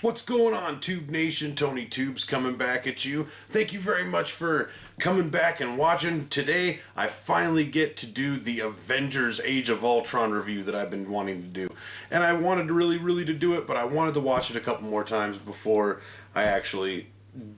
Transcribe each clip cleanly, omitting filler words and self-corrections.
What's going on, Tube Nation? Tony Tubes coming back at you. Thank you very much for coming back and watching. Today, I finally get to do the Avengers Age of Ultron review that I've been wanting to do. And I wanted to really to do it, but I wanted to watch it a couple more times before I actually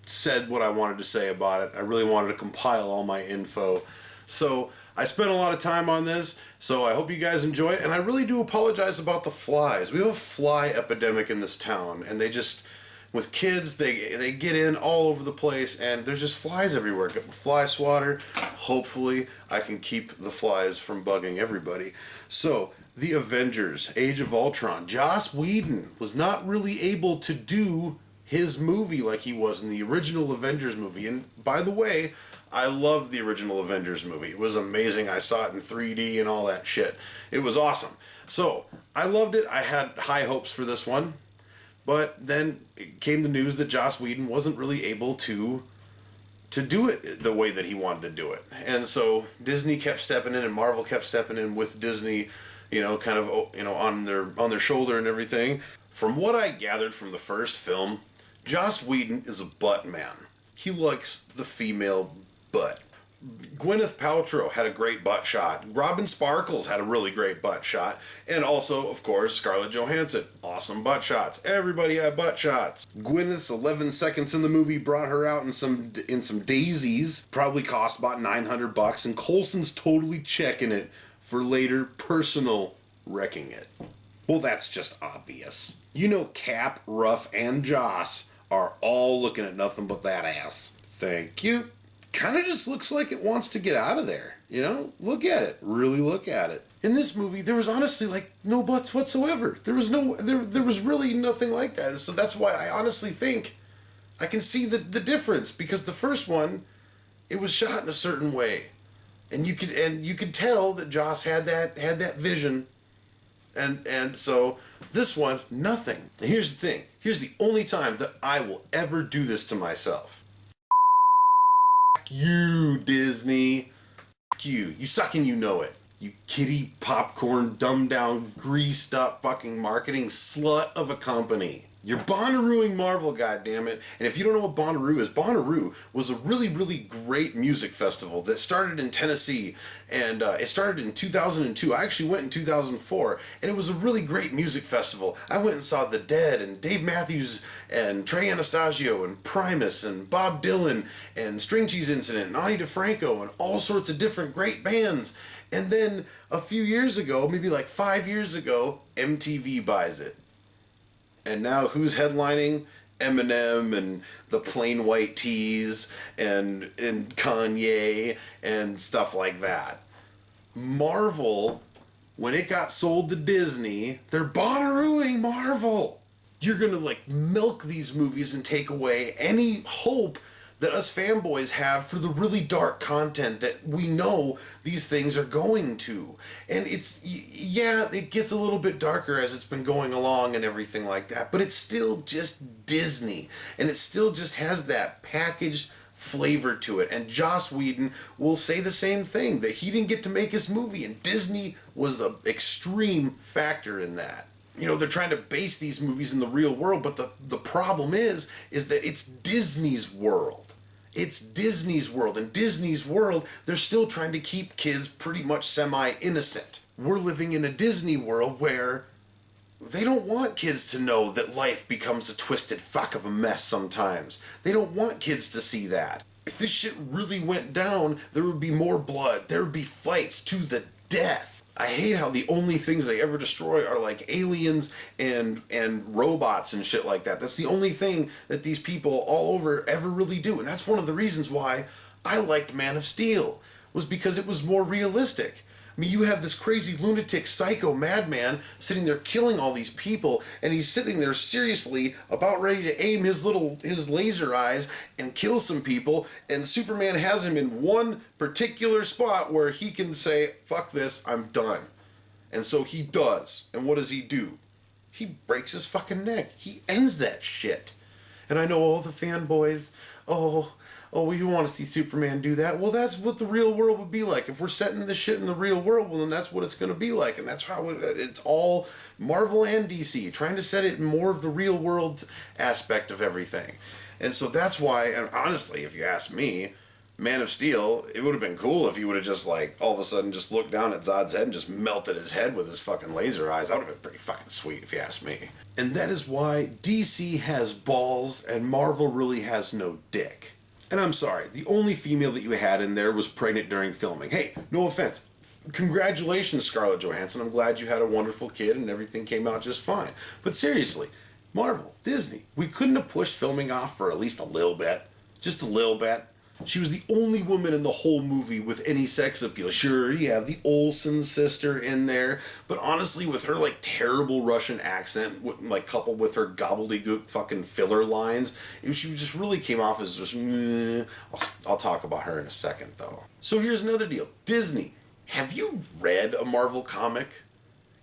said what I wanted to say about it. I really wanted to compile all my info. So I spent a lot of time on this, so I hope you guys enjoy it, and I really do apologize about the flies. We have a fly epidemic in this town, and they just, with kids, they get in all over the place, and there's just flies everywhere. Get fly swatter. Hopefully I can keep the flies from bugging everybody. So, the Avengers, Age of Ultron. Joss Whedon was not really able to do his movie like he was in the original Avengers movie, and by the way, I loved the original Avengers movie. It was amazing. I saw it in 3D and all that shit. It was awesome. So, I loved it. I had high hopes for this one. But then it came the news that Joss Whedon wasn't really able to do it the way that he wanted to do it. And so Disney kept stepping in and Marvel kept stepping in with Disney, kind of, on their shoulder and everything. From what I gathered from the first film, Joss Whedon is a butt man. He likes the female butt. Gwyneth Paltrow had a great butt shot. Robin Sparkles had a really great butt shot. And also, of course, Scarlett Johansson. Awesome butt shots. Everybody had butt shots. Gwyneth's 11 seconds in the movie brought her out in some daisies. Probably cost about $900. And Coulson's totally checking it for later personal wrecking it. Well, that's just obvious. Cap, Ruff, and Joss are all looking at nothing but that ass. Thank you. Kind of just looks like it wants to get out of there. Look at it. Really look at it. In this movie, there was honestly no butts whatsoever. There was really nothing like that. So that's why I honestly think I can see the difference, because the first one, it was shot in a certain way, and you could tell that Joss had that vision, and so this one, nothing. And here's the thing. Here's the only time that I will ever do this to myself. You, Disney. You. You suck and you know it. You kitty popcorn, dumbed down, greased up fucking marketing slut of a company. You're Bonnarooing Marvel, goddammit. And if you don't know what Bonnaroo is, Bonnaroo was a really great music festival that started in Tennessee, and it started in 2002. I actually went in 2004, and it was a really great music festival. I went and saw The Dead, and Dave Matthews, and Trey Anastasio, and Primus, and Bob Dylan, and String Cheese Incident, and Ani DeFranco, and all sorts of different great bands. And then a few years ago, maybe like 5 years ago, MTV buys it. And now who's headlining? Eminem and the Plain White Tees and Kanye and stuff like that. Marvel, when it got sold to Disney, they're Bonnarooing Marvel. You're gonna milk these movies and take away any hope that us fanboys have for the really dark content that we know these things are going to. And it gets a little bit darker as it's been going along and everything like that, but it's still just Disney, and it still just has that packaged flavor to it. And Joss Whedon will say the same thing, that he didn't get to make his movie, and Disney was the extreme factor in that. They're trying to base these movies in the real world, but the problem is that it's Disney's world. It's Disney's world. In Disney's world, they're still trying to keep kids pretty much semi-innocent. We're living in a Disney world where they don't want kids to know that life becomes a twisted fuck of a mess sometimes. They don't want kids to see that. If this shit really went down, there would be more blood. There would be fights to the death. I hate how the only things they ever destroy are aliens and robots and shit like that. That's the only thing that these people all over ever really do. And that's one of the reasons why I liked Man of Steel, was because it was more realistic. I mean, you have this crazy lunatic psycho madman sitting there killing all these people, and he's sitting there seriously about ready to aim his laser eyes and kill some people, and Superman has him in one particular spot where he can say, fuck this, I'm done. And so he does. And what does he do? He breaks his fucking neck. He ends that shit. And I know all the fanboys, oh, we want to see Superman do that. Well, that's what the real world would be like. If we're setting this shit in the real world, well, then that's what it's going to be like. And that's how it's all Marvel and DC, trying to set it in more of the real world aspect of everything. And so that's why, and honestly, if you ask me, Man of Steel, it would have been cool if he would have just, like, all of a sudden just looked down at Zod's head and just melted his head with his fucking laser eyes. That would have been pretty fucking sweet, if you ask me. And that is why DC has balls and Marvel really has no dick. And I'm sorry, the only female that you had in there was pregnant during filming. Hey, no offense. Congratulations, Scarlett Johansson. I'm glad you had a wonderful kid and everything came out just fine. But seriously, Marvel, Disney, we couldn't have pushed filming off for at least a little bit. Just a little bit. She was the only woman in the whole movie with any sex appeal. Sure, you have the Olsen sister in there, but honestly, with her, like, terrible Russian accent, like, coupled with her gobbledygook fucking filler lines, she just really came off as just, I'll talk about her in a second, though. So here's another deal. Disney, have you read a Marvel comic?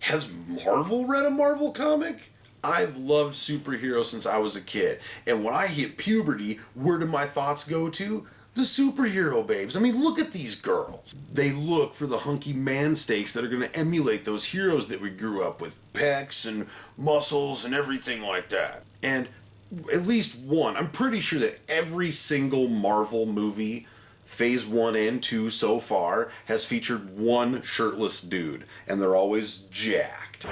Has Marvel read a Marvel comic? I've loved superheroes since I was a kid, and when I hit puberty, where do my thoughts go to? The superhero babes. I mean, look at these girls. They look for the hunky man steaks that are going to emulate those heroes that we grew up with. Pecs and muscles and everything like that. And at least one, I'm pretty sure that every single Marvel movie, phase 1 and 2 so far, has featured one shirtless dude. And they're always jacked.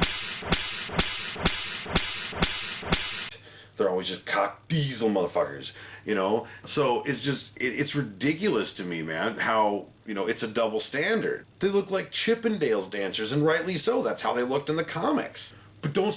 They're always just cock diesel motherfuckers, you know? So it's just, it's ridiculous to me, man, how, you know, it's a double standard. They look like Chippendales dancers, and rightly so. That's how they looked in the comics. But don't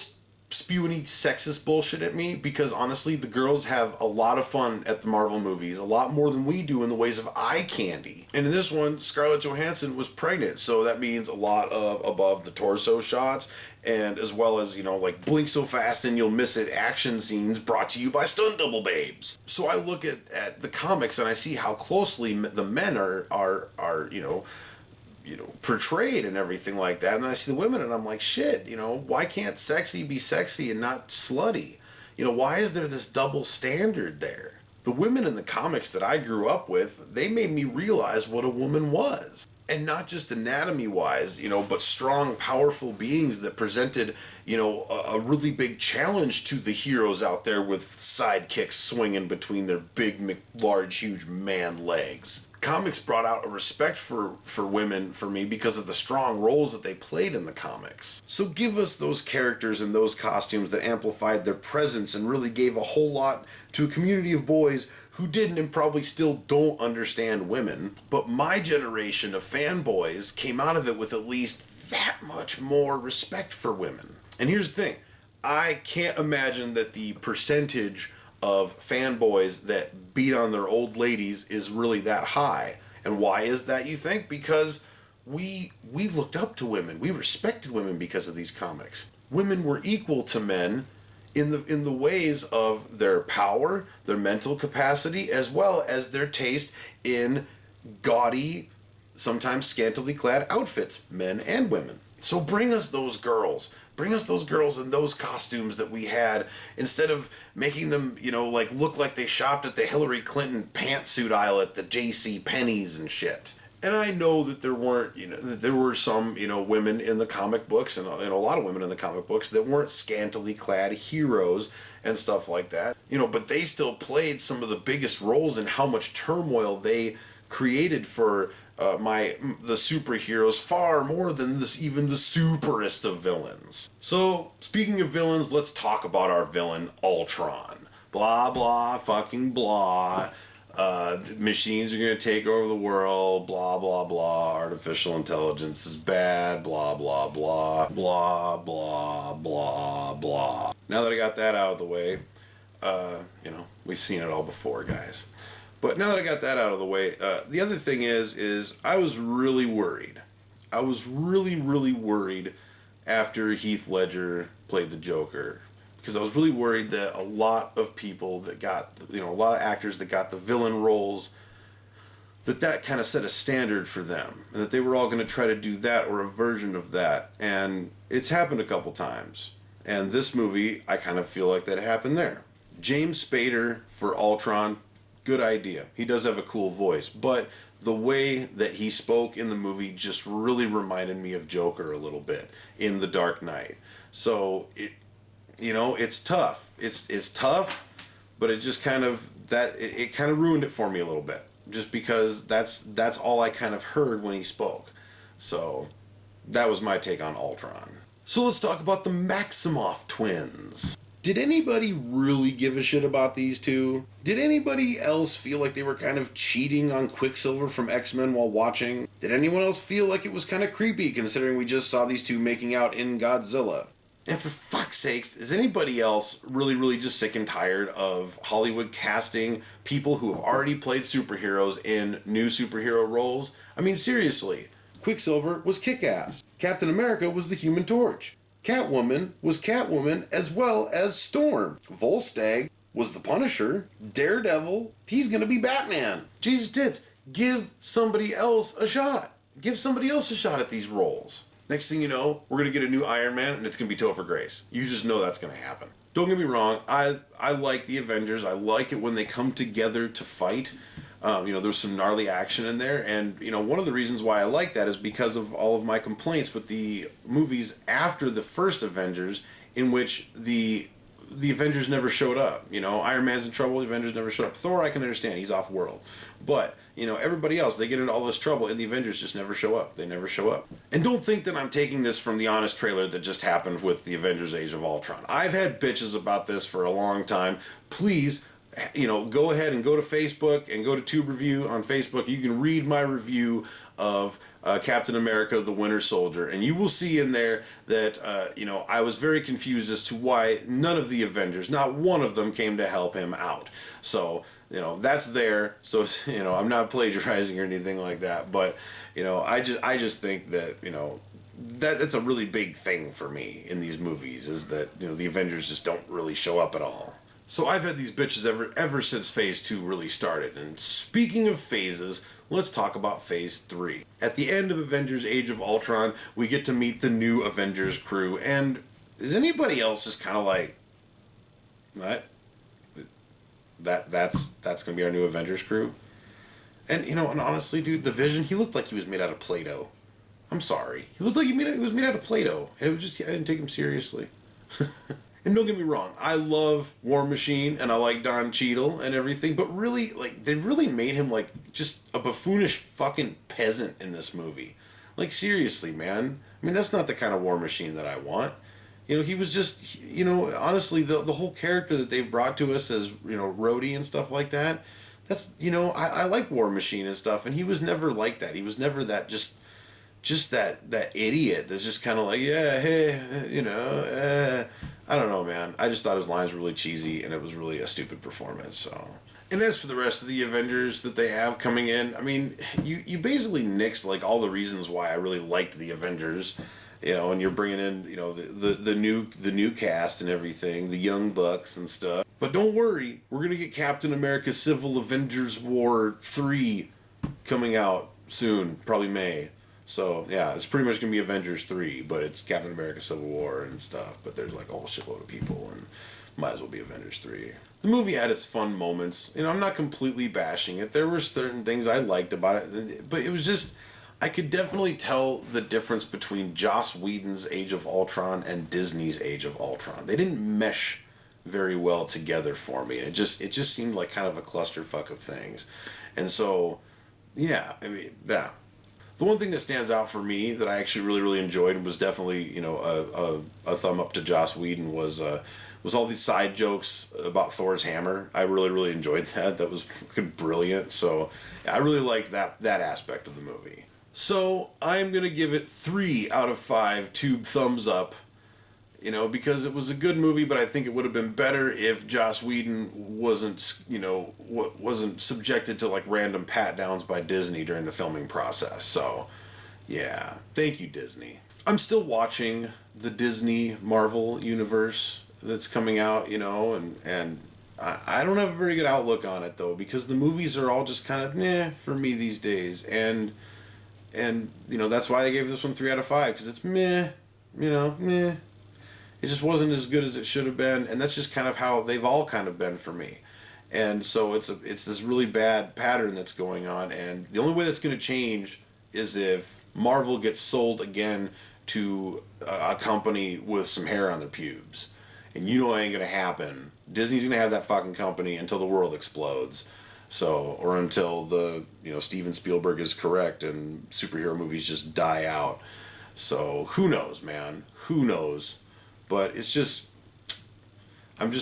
spew any sexist bullshit at me, because honestly, the girls have a lot of fun at the Marvel movies, a lot more than we do in the ways of eye candy. And in this one, Scarlett Johansson was pregnant, so that means a lot of above the torso shots, and as well as, you know, like blink so fast and you'll miss it action scenes brought to you by stunt double babes. So I look at the comics and I see how closely the men are you know, portrayed and everything like that. And I see the women and I'm like, shit, you know, why can't sexy be sexy and not slutty? You know, why is there this double standard there? The women in the comics that I grew up with, they made me realize what a woman was. And not just anatomy-wise, you know, but strong, powerful beings that presented, you know, a really big challenge to the heroes out there with sidekicks swinging between their big, large, huge man legs. Comics brought out a respect for women for me because of the strong roles that they played in the comics. So give us those characters and those costumes that amplified their presence and really gave a whole lot to a community of boys who didn't and probably still don't understand women. But my generation of fanboys came out of it with at least that much more respect for women. And here's the thing. I can't imagine that the percentage of fanboys that beat on their old ladies is really that high. And why is that, you think? Because we looked up to women. We respected women because of these comics. Women were equal to men in the ways of their power, their mental capacity, as well as their taste in gaudy, sometimes scantily clad outfits, men and women. So bring us those girls. Bring us those girls in those costumes that we had, instead of making them, you know, like look like they shopped at the Hillary Clinton pantsuit aisle at the J.C. Penney's and shit. And I know that there weren't, you know, that there were some, you know, women in the comic books and a lot of women in the comic books that weren't scantily clad heroes and stuff like that. You know, but they still played some of the biggest roles in how much turmoil they created for the superheroes, far more than even the superest of villains. So, speaking of villains, let's talk about our villain, Ultron. Blah, blah, fucking blah. Machines are going to take over the world, blah, blah, blah. Artificial intelligence is bad, blah, blah, blah. Blah, blah, blah, blah. Now that I got that out of the way, you know, we've seen it all before, guys. But now that I got that out of the way, the other thing is I was really worried. I was really, really worried after Heath Ledger played the Joker. Because I was really worried that a lot of people that got, you know, a lot of actors that got the villain roles, that kind of set a standard for them. And that they were all going to try to do that or a version of that. And it's happened a couple times. And this movie, I kind of feel like that happened there. James Spader for Ultron, good idea. He does have a cool voice, but the way that he spoke in the movie just really reminded me of Joker a little bit in The Dark Knight. So it's tough. It's tough, but it just kind of it kind of ruined it for me a little bit, just because that's all I kind of heard when he spoke. So that was my take on Ultron. So let's talk about the Maximoff twins. Did anybody really give a shit about these two? Did anybody else feel like they were kind of cheating on Quicksilver from X-Men while watching? Did anyone else feel like it was kind of creepy, considering we just saw these two making out in Godzilla? And for fuck's sakes, is anybody else really just sick and tired of Hollywood casting people who have already played superheroes in new superhero roles? I mean, seriously. Quicksilver was Kick-Ass. Captain America was the Human Torch. Catwoman was Catwoman as well as Storm. Volstagg was the Punisher. Daredevil, he's gonna be Batman. Jesus tits, give somebody else a shot. Give somebody else a shot at these roles. Next thing you know, we're gonna get a new Iron Man and it's gonna be Topher Grace. You just know that's gonna happen. Don't get me wrong, I like the Avengers. I like it when they come together to fight. There's some gnarly action in there, and one of the reasons why I like that is because of all of my complaints with the movies after the first Avengers, in which the Avengers never showed up. Iron Man's in trouble, the Avengers never showed up. Thor, I can understand, he's off world, but everybody else, they get into all this trouble, and the Avengers just never show up. They never show up. And don't think that I'm taking this from the honest trailer that just happened with the Avengers Age of Ultron. I've had bitches about this for a long time. Please, go ahead and go to Facebook and go to Tube Review on Facebook. You can read my review of Captain America, the Winter Soldier, and you will see in there that, I was very confused as to why none of the Avengers, not one of them, came to help him out. So, that's there. So, I'm not plagiarizing or anything like that, but, I just think that, that's a really big thing for me in these movies, is that, the Avengers just don't really show up at all. So I've had these bitches ever since Phase 2 really started. And speaking of phases, let's talk about Phase 3. At the end of Avengers Age of Ultron, we get to meet the new Avengers crew. And is anybody else just kind of like, what? That's going to be our new Avengers crew? And, and honestly, dude, the Vision, he looked like he was made out of Play-Doh. I'm sorry. He looked like he was made out of Play-Doh. And it was just, I didn't take him seriously. And don't get me wrong, I love War Machine and I like Don Cheadle and everything, but really, they really made him just a buffoonish fucking peasant in this movie. Seriously, man. I mean, that's not the kind of War Machine that I want. He was just, honestly, the whole character that they've brought to us as, Rhodey and stuff like that, that's, I like War Machine and stuff, and he was never like that. He was never that just that idiot that's just kind of like, yeah, hey, I don't know, man. I just thought his lines were really cheesy, and it was really a stupid performance, so. And as for the rest of the Avengers that they have coming in, I mean, you basically nixed, all the reasons why I really liked the Avengers, and you're bringing in, the new cast and everything, the Young Bucks and stuff. But don't worry, we're going to get Captain America Civil Avengers War 3 coming out soon, probably May. So, yeah, it's pretty much going to be Avengers 3, but it's Captain America Civil War and stuff, but there's a whole shitload of people, and might as well be Avengers 3. The movie had its fun moments. I'm not completely bashing it. There were certain things I liked about it, but it was just, I could definitely tell the difference between Joss Whedon's Age of Ultron and Disney's Age of Ultron. They didn't mesh very well together for me, and it just seemed like kind of a clusterfuck of things. And so, yeah, I mean, yeah. The one thing that stands out for me that I actually really enjoyed and was definitely a thumb up to Joss Whedon was all these side jokes about Thor's hammer. I really enjoyed that. That was fucking brilliant. So I really liked that aspect of the movie. So I'm gonna give it 3 out of 5 tube thumbs up. Because it was a good movie, but I think it would have been better if Joss Whedon wasn't subjected to random pat downs by Disney during the filming process. So, yeah, thank you, Disney. I'm still watching the Disney Marvel universe that's coming out, and I don't have a very good outlook on it though, because the movies are all just kind of meh for me these days, and that's why I gave this one 3 out of 5, because it's meh, meh. It just wasn't as good as it should have been, and that's just kind of how they've all kind of been for me. And so it's this really bad pattern that's going on, and the only way that's going to change is if Marvel gets sold again to a company with some hair on their pubes. And you know it ain't going to happen. Disney's going to have that fucking company until the world explodes. So, or until Steven Spielberg is correct and superhero movies just die out. So, who knows, man? Who knows? But it's just, I'm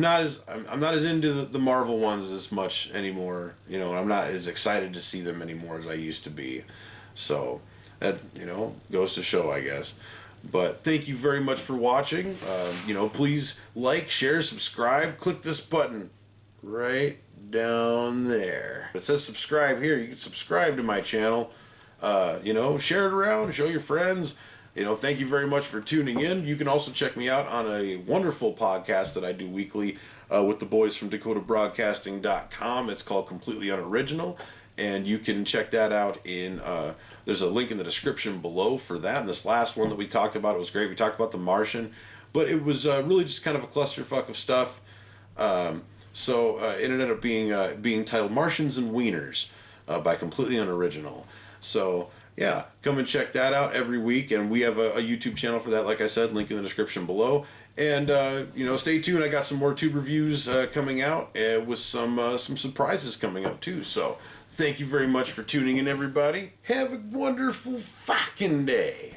not as into the Marvel ones as much anymore. I'm not as excited to see them anymore as I used to be. So, that, goes to show, I guess. But thank you very much for watching. Please like, share, subscribe. Click this button right down there. It says subscribe here. You can subscribe to my channel. Share it around. Show your friends. Thank you very much for tuning in. You can also check me out on a wonderful podcast that I do weekly with the boys from DakotaBroadcasting.com. It's called Completely Unoriginal. And you can check that out there's a link in the description below for that. And this last one that we talked about, it was great. We talked about The Martian, but it was really just kind of a clusterfuck of stuff. So it ended up being titled Martians and Wieners by Completely Unoriginal. So yeah, come and check that out every week. And we have a YouTube channel for that, like I said, link in the description below. And, stay tuned. I got some more tube reviews coming out with some surprises coming up too. So thank you very much for tuning in, everybody. Have a wonderful fucking day.